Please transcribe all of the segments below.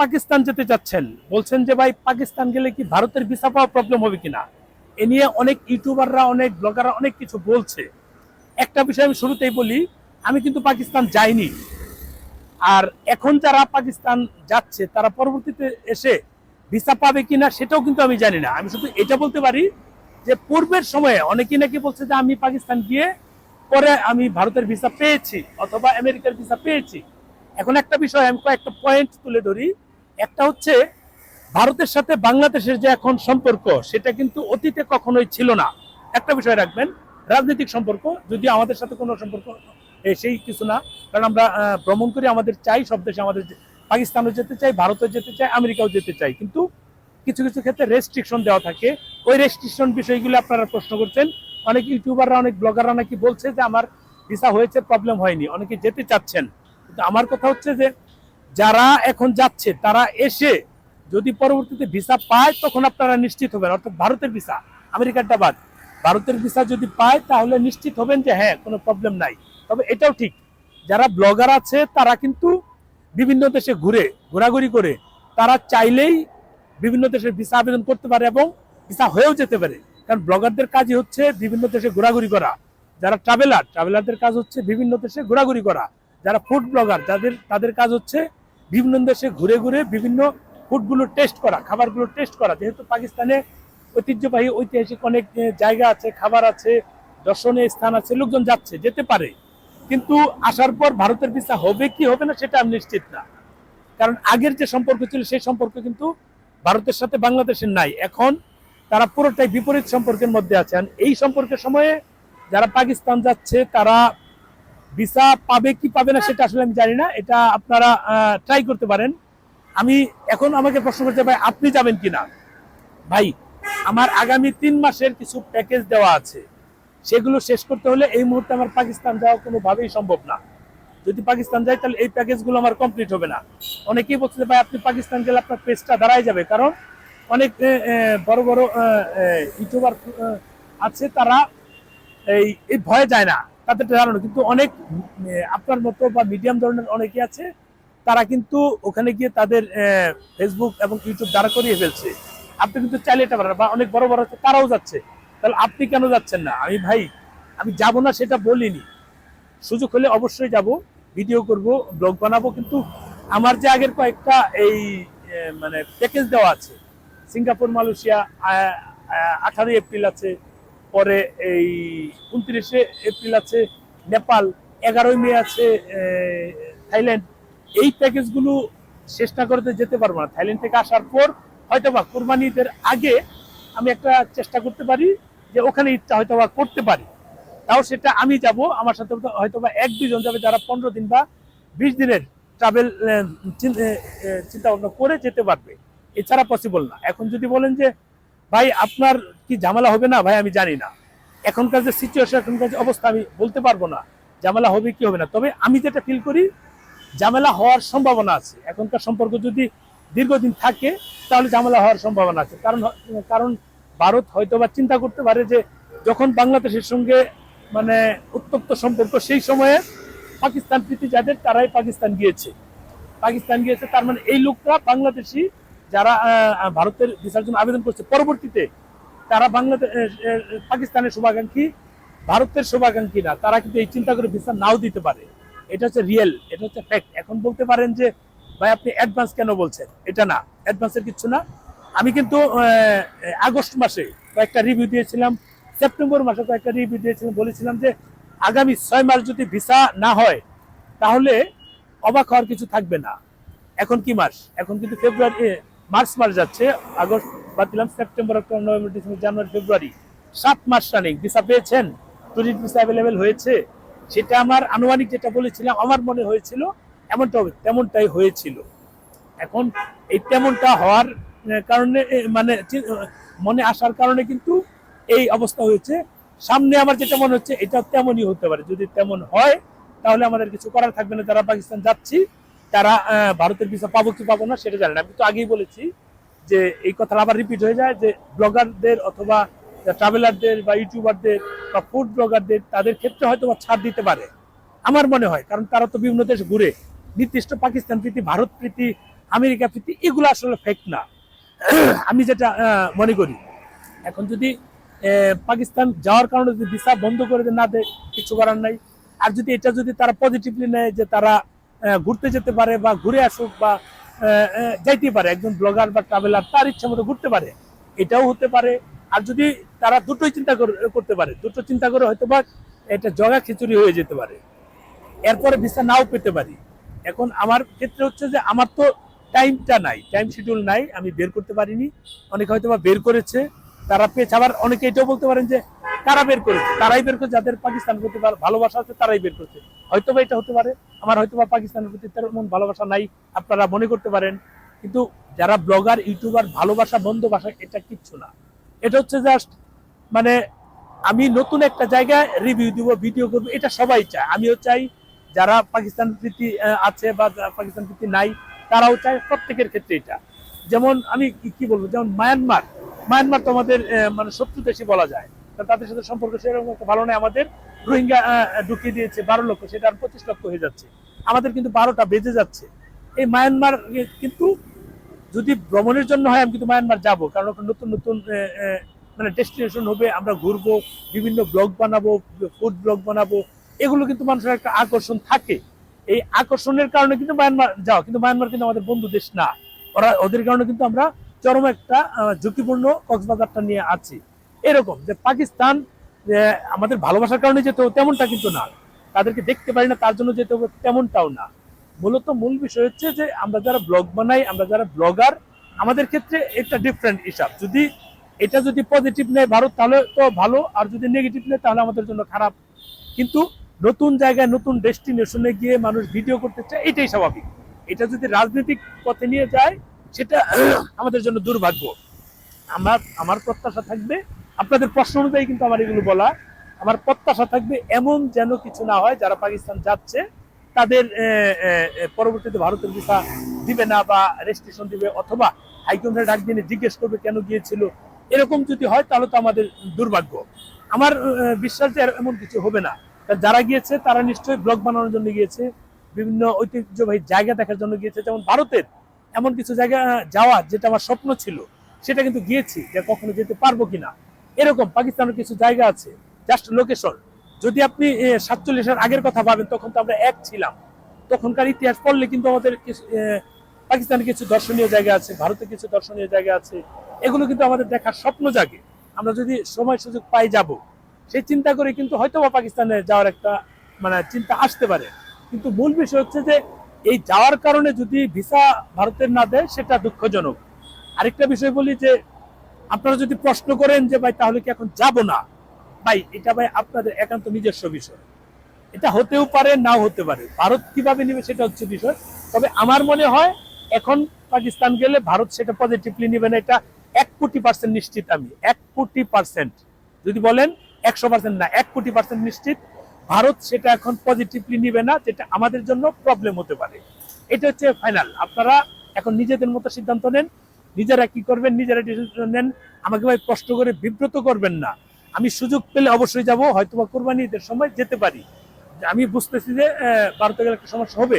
পাকিস্তান যেতে চাচ্ছেন, বলছেন যে ভাই পাকিস্তান গেলে কি ভারতের ভিসা পাওয়া প্রবলেম হবে কিনা। এ নিয়ে অনেক ইউটিউবাররা অনেক ব্লগাররা অনেক কিছু বলছে। একটা বিষয় আমি শুরুতেই বলি, আমি কিন্তু পাকিস্তান যাইনি। আর এখন যারা পাকিস্তান যাচ্ছে তারা পরবর্তীতে এসে ভিসা পাবে কিনা সেটাও কিন্তু আমি জানি না। আমি শুধু এটা বলতে পারি যে পূর্বের সময়ে অনেকেই নাকি বলছে যে আমি পাকিস্তান গিয়ে পরে আমি ভারতের ভিসা পেয়েছি অথবা আমেরিকার ভিসা পেয়েছি। এখন একটা বিষয় আমি কয়েকটা পয়েন্ট তুলে ধরি। একটা হচ্ছে ভারতের সাথে বাংলাদেশের যে এখন সম্পর্ক সেটা কিন্তু অতীতে কখনোই ছিল না। একটা বিষয় রাখবেন, রাজনৈতিক সম্পর্ক যদিও আমাদের সাথে কোনো সম্পর্ক সেই কিছু না, কারণ আমরা ভ্রমণ করি, আমাদের চাই সব দেশে, আমাদের পাকিস্তানও যেতে চাই, ভারতও যেতে চাই, আমেরিকাও যেতে চাই, কিন্তু কিছু কিছু ক্ষেত্রে রেস্ট্রিকশন দেওয়া থাকে। ওই রেস্ট্রিকশন বিষয়গুলো আপনারা প্রশ্ন করছেন। অনেক ইউটিউবাররা অনেক ব্লগাররা নাকি বলছে যে আমার ভিসা হয়েছে, প্রবলেম হয়নি, অনেকে যেতে চাচ্ছেন। কিন্তু আমার কথা হচ্ছে যে যারা এখন যাচ্ছে তারা এসে যদি পরবর্তীতে ভিসা পায় তখন আপনারা নিশ্চিত হবেন, অর্থাৎ ভারতের ভিসা, আমেরিকারটা বাদ, ভারতের ভিসা যদি পায় তাহলে নিশ্চিত হবেন যে হ্যাঁ কোনো প্রবলেম নাই। তবে এটাও ঠিক, যারা ব্লগার আছে তারা কিন্তু বিভিন্ন দেশে ঘোরাঘুরি করে তারা চাইলেই বিভিন্ন দেশের ভিসা আবেদন করতে পারে এবং ভিসা হয়েও যেতে পারে। কারণ ব্লগারদের কাজই হচ্ছে বিভিন্ন দেশে ঘোরাঘুরি করা। যারা ট্রাভেলারদের কাজ হচ্ছে বিভিন্ন দেশে ঘোরাঘুরি করা। যারা ফুড ব্লগার তাদের কাজ হচ্ছে বিভিন্ন দেশে ঘুরে ঘুরে বিভিন্ন ফুডগুলো টেস্ট করা, খাবারগুলো টেস্ট করা। যেহেতু পাকিস্তানে ঐতিহ্যবাহী ঐতিহাসিক অনেক জায়গা আছে, খাবার আছে, দর্শনীয় স্থান আছে, লোকজন যাচ্ছে, যেতে পারে। কিন্তু আসার পর ভারতের ভিসা হবে কি হবে না সেটা আমি নিশ্চিত না। কারণ আগের যে সম্পর্ক ছিল সেই সম্পর্ক কিন্তু ভারতের সাথে বাংলাদেশের নাই। এখন তারা পুরোটাই বিপরীত সম্পর্কের মধ্যে আছেন। এই সম্পর্কের সময়ে যারা পাকিস্তান যাচ্ছে তারা ভিসা পাবে কি পাবে না সেটা আসলে আমি জানি না, এটা আপনারা ট্রাই করতে পারেন। আমি এখন আমাকে প্রশ্ন করতে ভাই আপনি যাবেন কিনা। ভাই আমার আগামী 3 মাসের কিছু প্যাকেজ দেওয়া আছে, সেগুলো শেষ করতে হলে এই মুহূর্তে আমার পাকিস্তান যাওয়া কোনোভাবেই সম্ভব না। যদি পাকিস্তান যাই তাহলে এই প্যাকেজগুলো আমার কমপ্লিট হবে না। অনেকেই বলছে ভাই আপনি পাকিস্তান গেলে আপনার পেজটা দাঁড়ায় যাবে, কারণ অনেক বড় বড় ইউটিউবার আছে, তারা এই ভয়ে যায় না, তাদের ধারণা। কিন্তু অনেক আপনার মতো বা মিডিয়াম ধরনের অনেকে আছে, তারা কিন্তু ওখানে গিয়ে তাদের ফেসবুক এবং ইউটিউব দাঁড়া করিয়ে ফেলছে। আপনি কিন্তু চাইলে এটা পারেন, বা অনেক বড় বড় আছে তারাও যাচ্ছে, তাহলে আপনি কেন যাচ্ছেন না। আমি যাব না সেটা বলিনি, সুযোগ হলে অবশ্যই যাব, ভিডিও করব, ব্লগ বানাবো। কিন্তু আমার যে আগের কয়েকটা এই মানে প্যাকেজ দেওয়া আছে, সিঙ্গাপুর, মালয়েশিয়া 18 এপ্রিল আছে, পরে এই 29 এপ্রিল আছে নেপাল, 11 মে আছে থাইল্যান্ড। এই প্যাকেজগুলো শেষ না করতে যেতে পারবো না। থাইল্যান্ড থেকে আসার পর হয়তোবা কোরবানি ঈদের আগে আমি একটা চেষ্টা করতে পারি যে ওখানে ইচ্ছা হয়তোবা করতে পারি, তাও সেটা আমি যাব, আমার সাথে হয়তোবা 1-2 জন যাবে যারা 15 দিন বা 20 দিনের ট্রাভেল চিন্তা ভাবনা করে যেতে পারবে। এছাড়া পসিবল না। এখন যদি বলেন যে ভাই আপনার কি ঝামেলা হবে না, ভাই আমি জানি না। এখনকার যে সিচুয়েশন, এখনকার যে অবস্থা, আমি বলতে পারবো না ঝামেলা হবে কি হবে না। তবে আমি যেটা ফিল করি, ঝামেলা হওয়ার সম্ভাবনা আছে। এখনকার সম্পর্ক যদি দীর্ঘদিন থাকে তাহলে ঝামেলা হওয়ার সম্ভাবনা আছে। কারণ কারণ ভারত হয়তোবা চিন্তা করতে পারে যে যখন বাংলাদেশের সঙ্গে মানে উত্তপ্ত সম্পর্ক, সেই সময়ে পাকিস্তান প্রীতি যাদের, তারাই পাকিস্তান গিয়েছে, তার মানে এই লোকরা বাংলাদেশি যারা ভারতের ভিসার জন্য আবেদন করছে, পরবর্তীতে তারা পাকিস্তানের শুভাকাঙ্ক্ষী, ভারতের শুভাকাঙ্ক্ষী না, তারা কিন্তু এই চিন্তা করে ভিসা নাও দিতে পারে। এটা হচ্ছে রিয়েল, এটা হচ্ছে ফ্যাক্ট। এখন বলতে পারেন যে ভাই আপনি অ্যাডভান্স কেন বলছেন, এটা না, অ্যাডভান্সের কিছু না। আমি কিন্তু আগস্ট মাসে কয়েকটা রিভিউ দিয়েছিলাম, সেপ্টেম্বর মাসে কয়েকটা রিভিউ দিয়েছিলাম, বলেছিলাম যে আগামী 6 মাস যদি ভিসা না হয় তাহলে অবাক হওয়ার কিছু থাকবে না। এখন কি মাস, এখন কিন্তু মার্চ মাস যাচ্ছে, আগস্ট বাদ দিলাম, সেপ্টেম্বর, অক্টোবর, নভেম্বর, ডিসেম্বর, জানুয়ারি, ফেব্রুয়ারি, 7 মাস রানিং ভিসা পেয়েছেন, টুরিস্ট ভিসা অ্যাভেলেবেল হয়েছে। সেটা আমার আনুমানিক যেটা বলেছিলাম আমার মনে হয়েছিল এমনটা হবে, তেমনটাই হয়েছিল। এখন এই তেমনটা হওয়ার কারণে মানে মনে আসার কারণে কিন্তু এই অবস্থা হয়েছে। সামনে আমার যেটা মনে হচ্ছে এটা তেমনই হতে পারে। যদি তেমন হয় তাহলে আমাদের কিছু করার থাকবে না। যারা পাকিস্তান যাচ্ছি তারা ভারতের ভিসা পাবো কি পাবো না সেটা জানি না। আমি তো আগেই বলেছি যে এই কথা আবার রিপিট হয়ে যায় যে ব্লগারদের অথবা ট্রাভেলারদের বা ইউটিউবারদের বা ফুড ব্লগারদের, তাদের ক্ষেত্রে হয়তো ছাড় দিতে পারে আমার মনে হয়, কারণ তারা তো বিভিন্ন দেশ ঘুরে, নির্দিষ্ট পাকিস্তান প্রীতি, ভারত প্রীতি আমেরিকা প্রীতি, এগুলো আসলে ফেক না। আমি যেটা মনে করি, এখন যদি পাকিস্তান যাওয়ার কারণে যদি ভিসা বন্ধ করে না দেয়, কিছু করার নাই। আর যদি এটা যদি তারা পজিটিভলি নেয় যে তারা ঘুরতে যেতে পারে বা ঘুরে আসুক বা যাইতে পারে, একজন ব্লগার বা ট্রাভেলার তার ইচ্ছা মতো ঘুরতে পারে, এটাও হতে পারে। আর যদি তারা দুটোই চিন্তা করতে পারে, দুটো চিন্তা করে হয়তো বা এটা জগা খিচুড়ি হয়ে যেতে পারে, এরপরে ভিসা নাও পেতে পারি। এখন আমার ক্ষেত্রে হচ্ছে যে আমার তো টাইমটা নাই, টাইম শিডিউল নাই, আমি বের করতে পারিনি। অনেকে হয়তো বা বের করেছে, তারা পেয়েছে। আবার অনেকে এটাও বলতে পারেন যে কারা বের করেছে, তারাই বের করেছে, যাদের পাকিস্তান প্রতি ভালোবাসা আছে তারাই বের করেছে। হয়তো বা এটা হতে পারে, আমার হয়তো বা পাকিস্তানের প্রতি তেমন ভালোবাসা নাই, আপনারা মনে করতে পারেন। কিন্তু যারা ব্লগার ইউটিউবার ভালোবাসা বন্ধ ভাষা, এটা কিচ্ছু না। এটা হচ্ছে জাস্ট মানে আমি নতুন একটা জায়গায় রিভিউ দিব, ভিডিও করবো, এটা সবাই চায়। আমিও চাই, যারা পাকিস্তান প্রীতি আছে বা পাকিস্তান প্রীতি নাই তারাও চায়, প্রত্যেকের ক্ষেত্রে এটা। যেমন আমি কি বলবো, যেমন মায়ানমার, মায়ানমার তো আমাদের মানে শত্রু দেশই বলা যায়, তাদের সাথে সম্পর্ক সেরকম একটা ভালো নয়। আমাদের রোহিঙ্গা ঢুকিয়ে দিয়েছে 12 লক্ষ, সেটা আর 25 লক্ষ হয়ে যাচ্ছে, আমাদের কিন্তু 12টা বেজে যাচ্ছে। এই মায়ানমার কিন্তু যদি ভ্রমণের জন্য হয়, আমি কিন্তু মায়ানমার যাবো, কারণ ওখানে নতুন নতুন মানে ডেস্টিনেশন হবে, আমরা ঘুরবো, বিভিন্ন ব্লগ বানাবো, ফুড ব্লগ বানাবো, এগুলো কিন্তু মানুষের একটা আকর্ষণ থাকে। এই আকর্ষণের কারণে কিন্তু মায়ানমার যাওয়া, কিন্তু মায়ানমার কিন্তু আমাদের বন্ধু দেশ না। ওদের কারণে কিন্তু আমরা চরম একটা ঝুঁকিপূর্ণ কক্সবাজারটা নিয়ে আছি। এরকম যে পাকিস্তান আমাদের ভালোবাসার কারণে যেতে হবে তেমনটা কিন্তু না, তাদেরকে দেখতে পারি না তার জন্য যেতে হবে তেমনটাও না। মূলত মূল বিষয় হচ্ছে যে আমরা যারা ব্লগ বানাই, আমরা যারা ব্লগার, আমাদের ক্ষেত্রে একটা ডিফারেন্ট হিসাব। যদি এটা যদি পজিটিভ নেয় ভারত তাহলে তো ভালো, আর যদি নেগেটিভ নেয় তাহলে আমাদের জন্য খারাপ। কিন্তু নতুন জায়গায় নতুন ডেস্টিনেশনে গিয়ে মানুষ ভিডিও করতে চায়, এটাই স্বাভাবিক। এটা যদি রাজনৈতিক পথে নিয়ে যায়, সেটা আমাদের জন্য দুর্ভাগ্য। আমার প্রত্যাশা থাকবে, আপনাদের প্রশ্ন অনুযায়ী কিন্তু আমার এগুলো বলা, আমার প্রত্যাশা থাকবে এমন যেন কিছু না হয় যারা পাকিস্তান যাচ্ছে তাদের পরবর্তীতে ভারতের ভিসা দিবে না বা রেস্ট্রিকশন দিবে, অথবা হাইকমিশনে ডাক দিয়ে জিজ্ঞেস করবে কেন গিয়েছিল। এরকম যদি হয় তাহলে তো আমাদের দুর্ভাগ্য। আমার বিশ্বাস যে এমন কিছু হবে না। যারা গিয়েছে তারা নিশ্চয়ই ব্লগ বানানোর জন্য গিয়েছে, বিভিন্ন ঐতিহ্যবাহী জায়গা দেখার জন্য গিয়েছে। যেমন ভারতের এমন কিছু জায়গা যাওয়ার যেটা আমার স্বপ্ন ছিল, সেটা কিন্তু গিয়েছি, যে কখনো যেতে পারবো কিনা। এরকম পাকিস্তানের কিছু জায়গা আছে, জাস্ট লোকেশন। যদি আপনি 47-এর আগের কথা ভাবেন, তখন তো আমরা এক ছিলাম, তখনকার ইতিহাস পড়লে কিন্তু আমাদের পাকিস্তানের কিছু দর্শনীয় জায়গা আছে, ভারতের কিছু দর্শনীয় জায়গা আছে, এগুলো কিন্তু আমাদের দেখার স্বপ্ন জাগে। আমরা যদি সময় সুযোগ পাই যাব, সেই চিন্তা করে কিন্তু হয়তো বা পাকিস্তানে যাওয়ার একটা মানে চিন্তা আসতে পারে। কিন্তু মূল বিষয় হচ্ছে যে এই যাওয়ার কারণে যদি ভিসা ভারতের না দেয়, সেটা দুঃখজনক। আরেকটা বিষয় বলি যে আপনারা যদি প্রশ্ন করেন যে ভাই তাহলে কি এখন যাব না, ভাই এটা ভাই আপনাদের একান্ত নিজস্ব বিষয়। এটা হতেও পারে, নাও হতে পারে, ভারত কিভাবে নিবে সেটা হচ্ছে বিষয়। তবে আমার মনে হয় এখন পাকিস্তান গেলে ভারত সেটা পজিটিভলি নিবে না, এটা 1,000,000% নিশ্চিত। আমি 1,000,000%, যদি বলেন 100% না, 1,000,000% নিশ্চিত ভারত সেটা এখন পজিটিভলি নিবে না, যেটা আমাদের জন্য প্রবলেম হতে পারে। এটা হচ্ছে ফাইনাল। আপনারা এখন নিজেদের মতো সিদ্ধান্ত নেন, নিজেরা কি করবেন নিজেরা ডিসিশন নেন। আমাকে ভাই কষ্ট করে বিব্রত করবেন না। আমি সুযোগ পেলে অবশ্যই যাব, হয়তো বা কোরবানি ঈদের সময় যেতে পারি। আমি বুঝতেছি যে ভারতে গেলে একটা সমস্যা হবে,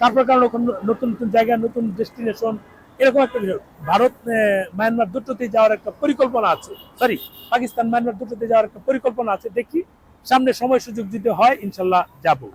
তারপর কারণ ওখানে নতুন নতুন জায়গা, নতুন ডেস্টিনেশন, এরকম একটা বিষয়। ভারত মায়ানমার দুটোতেই যাওয়ার একটা পরিকল্পনা আছে, সরি পাকিস্তান মায়ানমার দুটোতে যাওয়ার একটা পরিকল্পনা আছে। দেখি সামনে সময় সুযোগ যদি হয় ইনশাল্লাহ যাব।